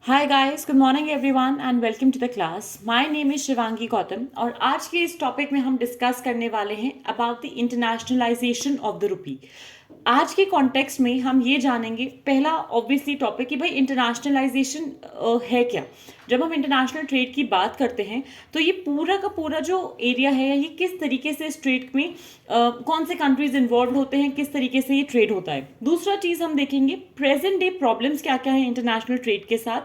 Hi guys, good morning everyone and welcome to the class. My name is Shivangi Gautam और आज के इस topic में हम डिस्कस करने वाले हैं about the internationalization of the rupee. आज के कॉन्टेक्स्ट में हम ये जानेंगे, पहला ऑब्वियसली टॉपिक कि भाई इंटरनेशनलाइजेशन है क्या। जब हम इंटरनेशनल ट्रेड की बात करते हैं तो ये पूरा का पूरा जो एरिया है ये किस तरीके से इस ट्रेड में कौन से कंट्रीज इन्वॉल्व होते हैं, किस तरीके से ये ट्रेड होता है। दूसरा चीज़ हम देखेंगे प्रेजेंट डे प्रॉब्लम्स क्या क्या है इंटरनेशनल ट्रेड के साथ,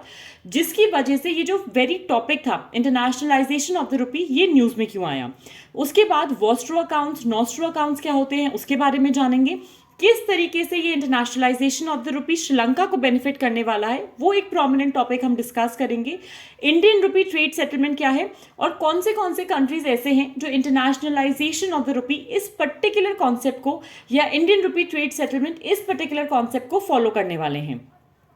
जिसकी वजह से ये जो वेरी टॉपिक था इंटरनेशनलाइजेशन ऑफ द रुपी ये न्यूज़ में क्यों आया। उसके बाद वॉस्ट्रो अकाउंट्स, नॉस्ट्रो अकाउंट्स क्या होते हैं उसके बारे में जानेंगे। किस तरीके से ये internationalisation of the rupee Sri Lanka को बेनिफिट करने वाला है वो एक प्रोमिनेंट टॉपिक हम डिस्कस करेंगे। इंडियन रुपी ट्रेड सेटलमेंट क्या है और कौन से कंट्रीज ऐसे हैं जो इंटरनेशनलाइजेशन ऑफ द रुपी इस पर्टिकुलर कॉन्सेप्ट को या इंडियन रुपी ट्रेड सेटलमेंट इस पर्टिकुलर कॉन्सेप्ट को फॉलो करने वाले हैं।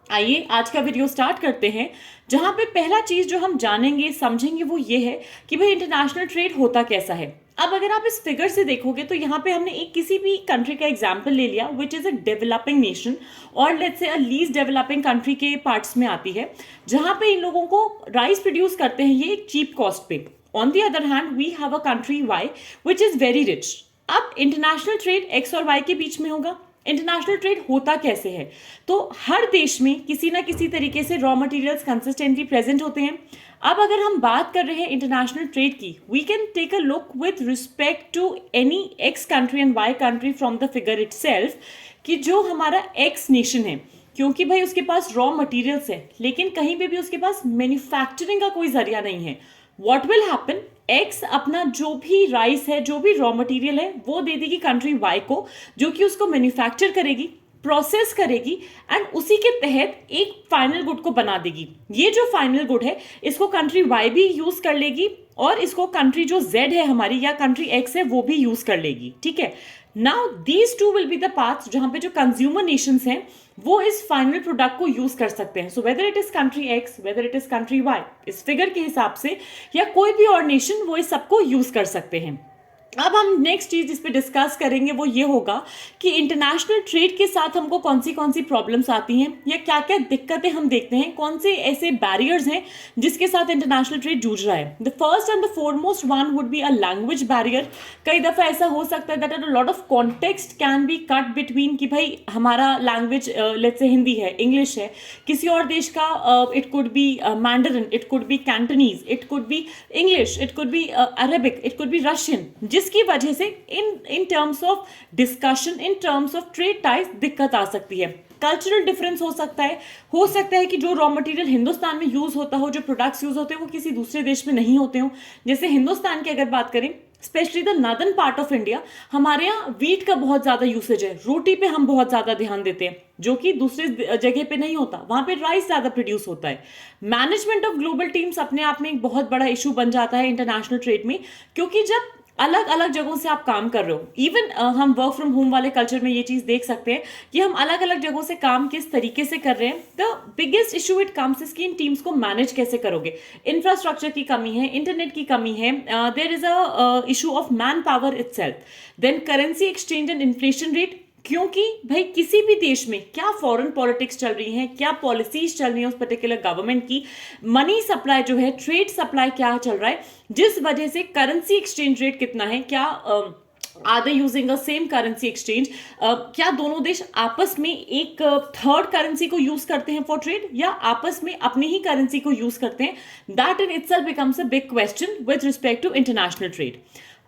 आइए आज का वीडियो स्टार्ट करते हैं, जहां पे पहला चीज जो हम जानेंगे समझेंगे वो ये है कि भाई इंटरनेशनल ट्रेड होता कैसा है। अब अगर आप इस फिगर से देखोगे तो यहाँ पे हमने एक किसी भी कंट्री का एग्जाम्पल ले लिया which is a developing nation और let's say a least developing country के पार्ट्स में आती है, जहां पे इन लोगों को राइस प्रोड्यूस करते हैं ये एक चीप कॉस्ट पे। On the other hand we have a country Y which is very rich. अब इंटरनेशनल ट्रेड एक्स और वाई के बीच में होगा। इंटरनेशनल ट्रेड होता कैसे है, तो हर देश में किसी ना किसी तरीके से रॉ मटेरियल्स कंसिस्टेंटली प्रेजेंट होते हैं। अब अगर हम बात कर रहे हैं इंटरनेशनल ट्रेड की, we can take a look with respect to any X country and Y country from the figure itself कि जो हमारा एक्स नेशन है, क्योंकि भाई उसके पास रॉ मटेरियल्स है लेकिन कहीं पे भी उसके पास मैन्युफैक्चरिंग का कोई जरिया नहीं है। व्हाट विल हैपन, एक्स अपना जो भी राइस है, जो भी रॉ मटेरियल है वो दे देगी कंट्री वाई को, जो कि उसको मैन्युफैक्चर करेगी, प्रोसेस करेगी एंड उसी के तहत एक फाइनल गुड को बना देगी। ये जो फाइनल गुड है इसको कंट्री वाई भी यूज कर लेगी और इसको कंट्री जो जेड है हमारी या कंट्री एक्स है वो भी यूज कर लेगी। ठीक है, now these two will be the paths जहां पे जो कंज्यूमर नेशंस हैं वो इस फाइनल प्रोडक्ट को यूज कर सकते हैं। So whether it is country X, whether it is country Y, इस फिगर के हिसाब से या कोई भी और नेशन वो इस सबको यूज कर सकते हैं। अब हम नेक्स्ट चीज इस पे डिस्कस करेंगे वो ये होगा कि इंटरनेशनल ट्रेड के साथ हमको कौन सी प्रॉब्लम्स आती हैं या क्या क्या दिक्कतें हम देखते हैं, कौन से ऐसे बैरियर्स हैं जिसके साथ इंटरनेशनल ट्रेड जूझ रहा है। The first and the foremost one would be a language barrier. कई दफा ऐसा हो सकता है that a lot of context can be cut between कि भाई हमारा लैंग्वेज लेट्स से हिंदी है, इंग्लिश है, किसी और देश का it could be Mandarin, it could be Cantonese, it could be English, it could be Arabic, it could be Russian, जिसकी वजह से in terms of discussion, in terms of trade ties दिक्कत आ सकती है। कल्चरल डिफरेंस हो सकता है कि जो रॉ मटेरियल हिंदुस्तान में यूज होता हो, जो प्रोडक्ट्स यूज होते हैं वो किसी दूसरे देश में नहीं होते हो। जैसे हिंदुस्तान की अगर बात करें, specially the northern part of India, हमारे यहाँ वीट का बहुत ज्यादा यूसेज है, रोटी पे हम बहुत ज्यादा ध्यान देते हैं जो कि दूसरे जगह पे नहीं होता, वहां पे राइस ज्यादा प्रोड्यूस होता है। मैनेजमेंट ऑफ ग्लोबल टीम्स अपने आप में एक बहुत बड़ा इशू बन जाता है इंटरनेशनल ट्रेड में, क्योंकि जब अलग अलग जगहों से आप काम कर रहे हो, इवन हम वर्क फ्रॉम होम वाले कल्चर में ये चीज देख सकते हैं कि हम अलग अलग जगहों से काम किस तरीके से कर रहे हैं। The biggest issue it comes is कि इन टीम्स को मैनेज कैसे करोगे। इंफ्रास्ट्रक्चर की कमी है, इंटरनेट की कमी है, there is a issue of manpower itself, then currency exchange and inflation rate, क्योंकि भाई किसी भी देश में क्या फॉरेन पॉलिटिक्स चल रही हैं, क्या पॉलिसीज चल रही हैं उस पर्टिकुलर गवर्नमेंट की, मनी सप्लाई जो है, ट्रेड सप्लाई क्या चल रहा है, जिस वजह से करेंसी एक्सचेंज रेट कितना है, क्या are they using a same currency exchange, क्या दोनों देश आपस में एक थर्ड करेंसी को यूज करते हैं फॉर ट्रेड या आपस में अपनी ही करेंसी को यूज करते हैं। That in itself becomes a big question with respect to international trade.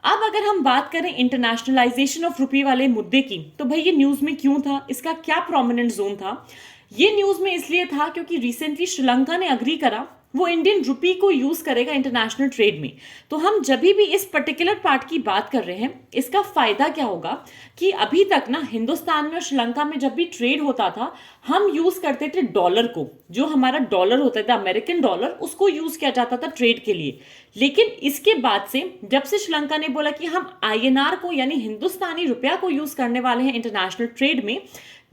अब अगर हम बात करें इंटरनेशनलाइजेशन ऑफ रुपी वाले मुद्दे की, तो भाई ये न्यूज में क्यों था, इसका क्या प्रोमिनेंट जोन था। ये न्यूज में इसलिए था क्योंकि रिसेंटली श्रीलंका ने अग्री करा वो इंडियन रुपी को यूज करेगा इंटरनेशनल ट्रेड में। तो हम जब भी इस पर्टिकुलर पार्ट की बात कर रहे हैं, इसका फायदा क्या होगा कि अभी तक ना हिंदुस्तान में और श्रीलंका में जब भी ट्रेड होता था हम यूज करते थे डॉलर को, जो हमारा डॉलर होता था अमेरिकन डॉलर, उसको यूज किया जाता था ट्रेड के लिए। लेकिन इसके बाद से जब से श्रीलंका ने बोला कि हम आईएनआर को यानी हिंदुस्तानी रुपया को यूज करने वाले हैं इंटरनेशनल ट्रेड में,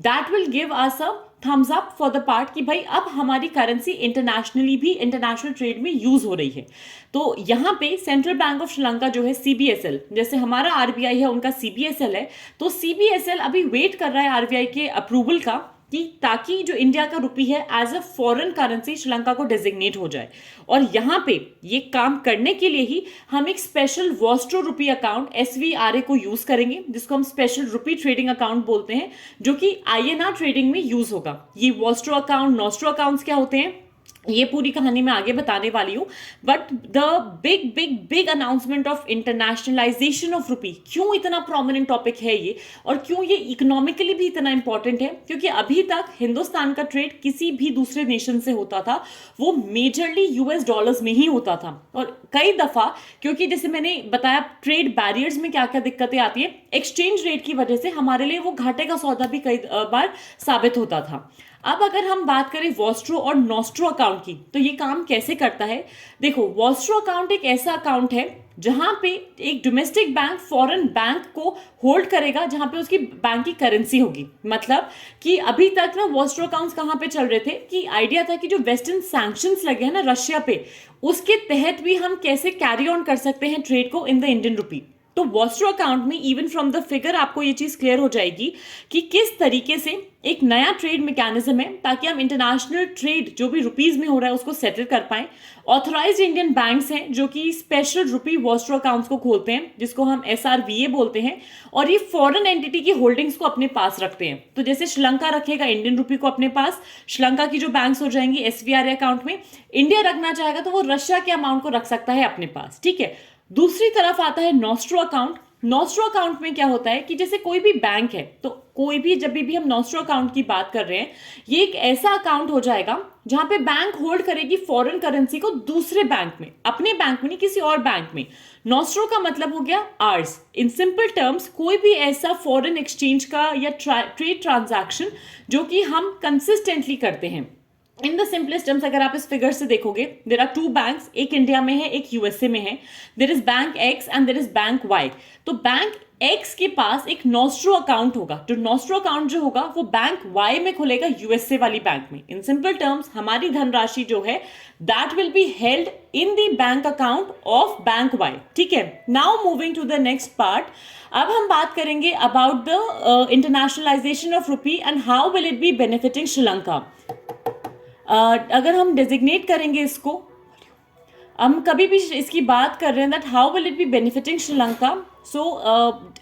that will give us a thumbs up for the part कि भाई अब हमारी करेंसी इंटरनेशनली भी इंटरनेशनल ट्रेड में यूज हो रही है। तो यहाँ पे सेंट्रल बैंक ऑफ श्रीलंका जो है सीबीएसएल, जैसे हमारा आरबीआई है उनका सीबीएसएल है, तो सीबीएसएल अभी वेट कर रहा है आरबीआई के अप्रूवल का कि ताकि जो इंडिया का रुपी है as a foreign currency Sri Lanka को डेजिग्नेट हो जाए। और यहाँ पे ये काम करने के लिए ही हम एक स्पेशल वॉस्ट्रो रुपी अकाउंट SVRA को यूज करेंगे, जिसको हम स्पेशल रुपी ट्रेडिंग अकाउंट बोलते हैं, जो कि INR ट्रेडिंग में यूज होगा। ये वॉस्ट्रो अकाउंट, नॉस्ट्रो अकाउंट्स क्या होते हैं, ये पूरी कहानी मैं आगे बताने वाली हूं। But the big big big announcement of internationalisation of रुपी क्यों इतना प्रोमिनेंट टॉपिक है ये, और क्यों ये इकोनॉमिकली भी इतना इंपॉर्टेंट है, क्योंकि अभी तक हिंदुस्तान का ट्रेड किसी भी दूसरे नेशन से होता था वो मेजरली US डॉलर्स में ही होता था। और कई दफा, क्योंकि जैसे मैंने बताया ट्रेड बैरियर्स में क्या क्या दिक्कतें आती है, एक्सचेंज रेट की वजह से हमारे लिए वो घाटे का सौदा भी कई बार साबित होता था। अब अगर हम बात करें वॉस्ट्रो और नॉस्ट्रो अकाउंट की, तो ये काम कैसे करता है। देखो, वॉस्ट्रो अकाउंट एक ऐसा अकाउंट है जहां पे एक डोमेस्टिक बैंक फॉरेन बैंक को होल्ड करेगा, जहां पे उसकी बैंक की करेंसी होगी। मतलब कि अभी तक ना वॉस्ट्रो अकाउंट्स कहां पे चल रहे थे, कि आइडिया था कि जो वेस्टर्न सैंक्शंस लगे हैं ना रशिया पे, उसके तहत भी हम कैसे कैरी ऑन कर सकते हैं ट्रेड को इन द इंडियन रुपी। तो वॉस्ट्रो अकाउंट में इवन फ्रॉम द फिगर आपको ये चीज क्लियर हो जाएगी कि किस तरीके से एक नया ट्रेड मैकेनिज्म है, ताकि हम इंटरनेशनल ट्रेड जो भी रुपीज में हो रहा है उसको सेटल कर पाए। ऑथराइज्ड इंडियन बैंक्स हैं जो कि स्पेशल रुपी वॉस्ट्रो अकाउंट्स को खोलते हैं, जिसको हम SRVA बोलते हैं, और ये फॉरेन एंटिटी की होल्डिंग्स को अपने पास रखते हैं। तो जैसे श्रीलंका रखेगा इंडियन रुपी को अपने पास, श्रीलंका की जो बैंक्स हो जाएंगी SVRA अकाउंट में, इंडिया रखना चाहेगा तो वो रशिया के अमाउंट को रख सकता है अपने पास, ठीक है। दूसरी तरफ आता है नॉस्ट्रो अकाउंट। नॉस्ट्रो अकाउंट में क्या होता है कि जैसे कोई भी बैंक है, तो कोई भी जब भी हम नॉस्ट्रो अकाउंट की बात कर रहे हैं, ये एक ऐसा अकाउंट हो जाएगा जहां पे बैंक होल्ड करेगी फॉरेन करेंसी को दूसरे बैंक में, अपने बैंक में नहीं, किसी और बैंक में। नॉस्ट्रो का मतलब हो गया आर्स। इन सिंपल टर्म्स, कोई भी ऐसा फॉरेन एक्सचेंज का या ट्रेड ट्रांजैक्शन जो कि हम कंसिस्टेंटली करते हैं। इन द सिंपलेस्ट टर्म्स, अगर आप इस फिगर से देखोगे, देर आर 2 बैंक्स, एक इंडिया में है, एक USA में है। There is bank X and there is bank Y। तो बैंक X के पास एक नॉस्ट्रो अकाउंट होगा, जो नॉस्ट्रो अकाउंट जो होगा वो बैंक Y में खुलेगा, USA वाली बैंक में। इन सिंपल टर्म्स, हमारी धनराशि जो है that will be held in the bank account of bank Y, ठीक है। Now moving to the next part, अब हम बात करेंगे about the internationalization of rupee and how will it be benefiting Sri Lanka. अगर हम डेजिग्नेट करेंगे इसको, हम कभी भी इसकी बात कर रहे हैं that how will it be benefiting Sri Lanka. So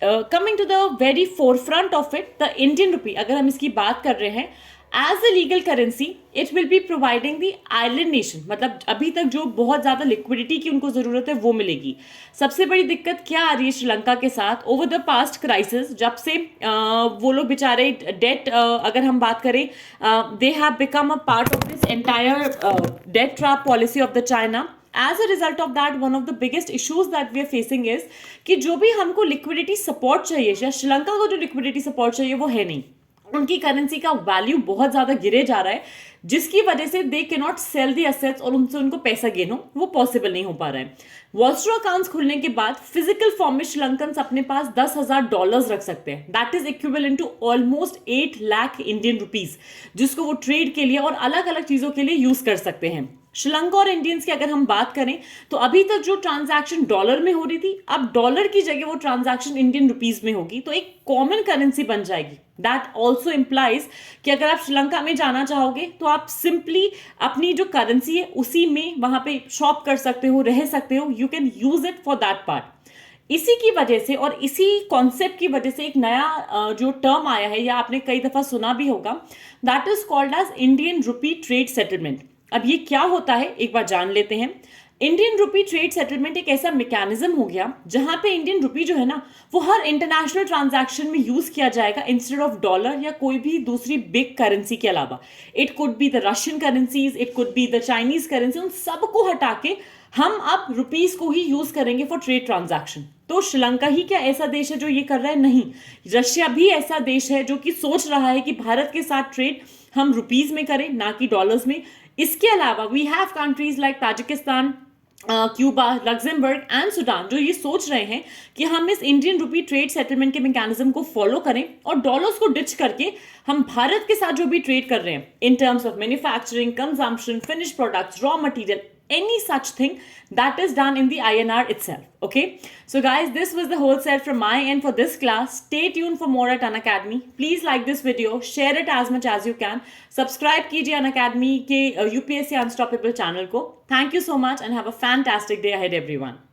coming to the very forefront of it, the Indian rupee, अगर हम इसकी बात कर रहे हैं as a legal currency, it will be providing the island nation, मतलब अभी तक जो बहुत ज्यादा लिक्विडिटी की उनको जरूरत है वो मिलेगी। सबसे बड़ी दिक्कत क्या आ रही है श्रीलंका के साथ ओवर द पास्ट क्राइसिस, जब से वो लोग बेचारे डेट, अगर हम बात करें, they have become a part of this entire debt trap policy of the China. As a result of that, one of the biggest issues that we are facing is कि जो भी हमको लिक्विडिटी सपोर्ट चाहिए, या श्रीलंका को जो liquidity support चाहिए वो है नहीं। उनकी करेंसी का वैल्यू बहुत ज्यादा गिरे जा रहा है, जिसकी वजह से they can not sell the assets, और उनसे उनको पैसा गेन हो वो पॉसिबल नहीं हो पा रहा है। वॉस्ट्रो अकाउंट्स खुलने के बाद फिजिकल फॉर्म में श्रीलंकन्स अपने पास $10,000 रख सकते हैं। That is equivalent to almost 8 lakh Indian rupees, जिसको वो ट्रेड के लिए और अलग अलग चीजों के लिए यूज कर सकते हैं। श्रीलंका और इंडियंस की अगर हम बात करें, तो अभी तक जो ट्रांजैक्शन डॉलर में हो रही थी, अब डॉलर की जगह वो ट्रांजैक्शन इंडियन रुपीज में होगी, तो एक कॉमन करेंसी बन जाएगी। दैट ऑल्सो इम्प्लाइज कि अगर आप श्रीलंका में जाना चाहोगे तो आप सिंपली अपनी जो करेंसी है उसी में वहां पे शॉप कर सकते हो, रह सकते हो, you can use it for that part. इसी की वजह से और इसी कॉन्सेप्ट की वजह से एक नया जो टर्म आया है, या आपने कई दफा सुना भी होगा, that is called as Indian rupee trade settlement. अब ये क्या होता है एक बार जान लेते हैं। इंडियन रुपी ट्रेड सेटलमेंट एक ऐसा मैकेनिज्म हो गया जहां पे इंडियन रुपी जो है ना, वो हर इंटरनेशनल ट्रांजैक्शन में यूज किया जाएगा इंस्टेड ऑफ डॉलर या कोई भी दूसरी बिग करेंसी के अलावा। It could be the Russian currencies, it could be the Chinese currency, उन सबको हटा के हम अब रुपीज को ही यूज करेंगे फॉर ट्रेड ट्रांजैक्शन। तो श्रीलंका ही क्या ऐसा देश है जो ये कर रहा है? नहीं, रशिया भी ऐसा देश है जो कि सोच रहा है कि भारत के साथ ट्रेड हम रुपीज में करें, ना कि डॉलर्स में। इसके अलावा we have countries like Tajikistan, Cuba, Luxembourg and Sudan, जो ये सोच रहे हैं कि हम इस इंडियन रुपी ट्रेड सेटलमेंट के मैकेनिज्म को फॉलो करें और डॉलर्स को डिच करके हम भारत के साथ जो भी ट्रेड कर रहे हैं इन terms of manufacturing, consumption, finish products, raw material, any such thing that is done in the INR itself. Okay, so guys, this was the whole set from my end for this class. Stay tuned for more at Unacademy. Please like this video, share it as much as you can. Subscribe कीजिए Unacademy के UPSC Unstoppable channel को. Thank you so much and have a fantastic day ahead, everyone.